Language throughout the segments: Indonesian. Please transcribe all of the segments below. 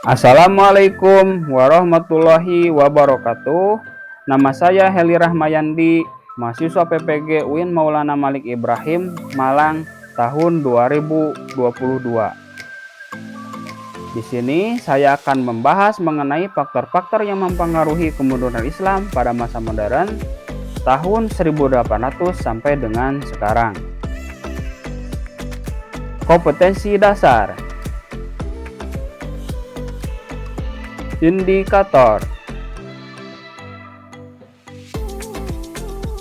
Assalamualaikum warahmatullahi wabarakatuh. Nama saya Heli Rahmayandi, mahasiswa PPG UIN Maulana Malik Ibrahim, Malang, tahun 2022. Di sini saya akan membahas mengenai faktor-faktor yang mempengaruhi kemunduran Islam pada masa modern tahun 1800 sampai dengan sekarang. Kompetensi dasar. Indikator.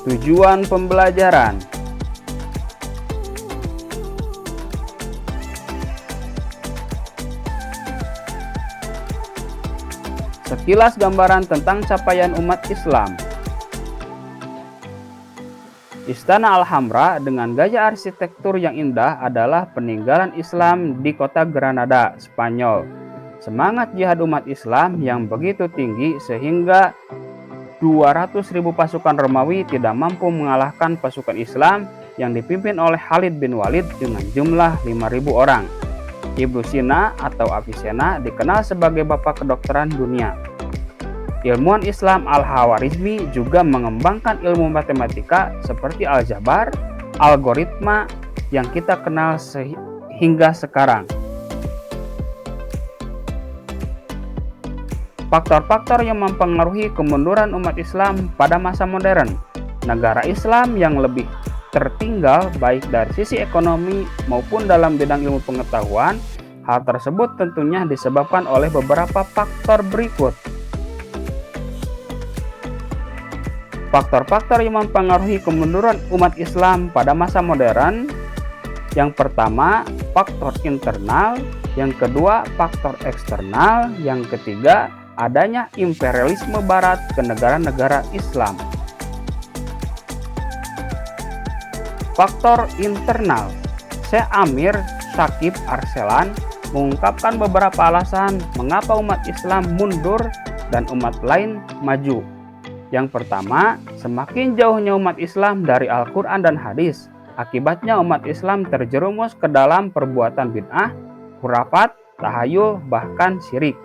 Tujuan pembelajaran. Sekilas gambaran tentang capaian umat Islam. Istana Alhambra dengan gaya arsitektur yang indah adalah peninggalan Islam di kota Granada, Spanyol. Semangat jihad umat Islam yang begitu tinggi sehingga 200.000 pasukan Romawi tidak mampu mengalahkan pasukan Islam yang dipimpin oleh Khalid bin Walid dengan jumlah 5.000 orang. Ibnu Sina atau Avicenna dikenal sebagai bapak kedokteran dunia. Ilmuwan Islam Al-Khawarizmi juga mengembangkan ilmu matematika seperti aljabar, algoritma yang kita kenal hingga sekarang. Faktor-faktor yang mempengaruhi kemunduran umat Islam pada masa modern. Negara Islam yang lebih tertinggal baik dari sisi ekonomi maupun dalam bidang ilmu pengetahuan. Hal tersebut tentunya disebabkan oleh beberapa faktor berikut. Faktor-faktor yang mempengaruhi kemunduran umat Islam pada masa modern. Yang pertama, faktor internal. Yang kedua, faktor eksternal. Yang ketiga, adanya imperialisme barat ke negara-negara Islam. Faktor internal. Syekh Amir Shakib Arselan mengungkapkan beberapa alasan mengapa umat Islam mundur dan umat lain maju. Yang pertama, semakin jauhnya umat Islam dari Al-Quran dan hadis. Akibatnya umat Islam terjerumus ke dalam perbuatan bid'ah, khurafat, tahayul, bahkan syirik.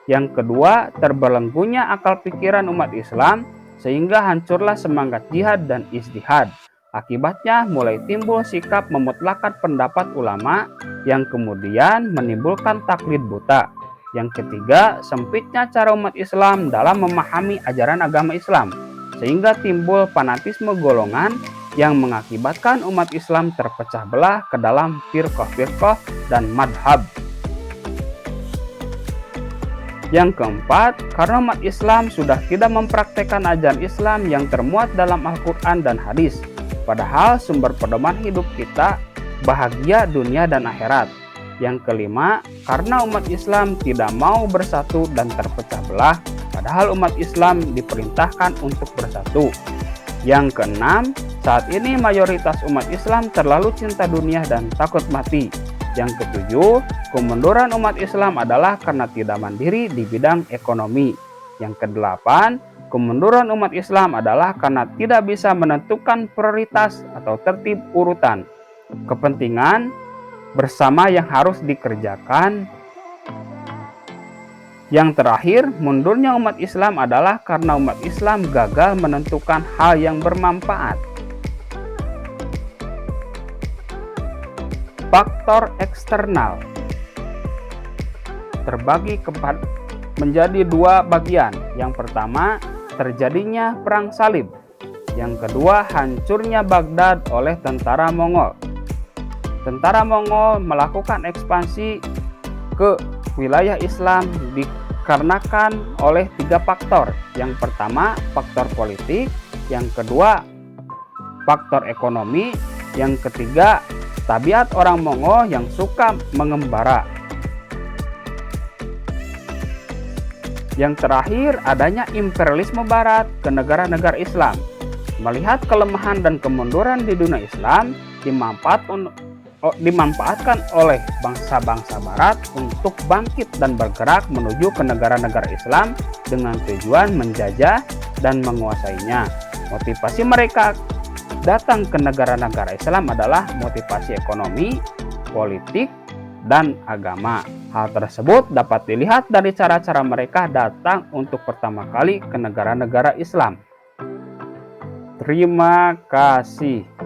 Yang kedua, terbelenggunya akal pikiran umat Islam sehingga hancurlah semangat jihad dan ijtihad. Akibatnya mulai timbul sikap memutlakan pendapat ulama yang kemudian menimbulkan taklid buta. Yang ketiga, sempitnya cara umat Islam dalam memahami ajaran agama Islam sehingga timbul fanatisme golongan yang mengakibatkan umat Islam terpecah belah ke dalam firqah-firqah dan madhab. Yang keempat, karena umat Islam sudah tidak mempraktekkan ajaran Islam yang termuat dalam Al-Quran dan hadis. Padahal sumber pedoman hidup kita bahagia dunia dan akhirat. Yang kelima, karena umat Islam tidak mau bersatu dan terpecah belah, padahal umat Islam diperintahkan untuk bersatu. Yang keenam, saat ini mayoritas umat Islam terlalu cinta dunia dan takut mati. Yang ketujuh, kemunduran umat Islam adalah karena tidak mandiri di bidang ekonomi. Yang kedelapan, kemunduran umat Islam adalah karena tidak bisa menentukan prioritas atau tertib urutan kepentingan bersama yang harus dikerjakan. Yang terakhir, mundurnya umat Islam adalah karena umat Islam gagal menentukan hal yang bermanfaat. Faktor eksternal terbagi menjadi dua bagian. Yang pertama, terjadinya perang salib. Yang kedua, hancurnya Baghdad oleh tentara Mongol. Tentara Mongol melakukan ekspansi ke wilayah Islam dikarenakan oleh tiga faktor. Yang pertama, faktor politik. Yang kedua, faktor ekonomi. Yang ketiga, tabiat orang Mongol yang suka mengembara. Yang terakhir, adanya imperialisme barat ke negara-negara Islam. Melihat kelemahan dan kemunduran di dunia Islam, dimanfaatkan oleh bangsa-bangsa barat untuk bangkit dan bergerak menuju ke negara-negara Islam dengan tujuan menjajah dan menguasainya. Motivasi mereka datang ke negara-negara Islam adalah motivasi ekonomi, politik, dan agama. Hal tersebut dapat dilihat dari cara-cara mereka datang untuk pertama kali ke negara-negara Islam. Terima kasih.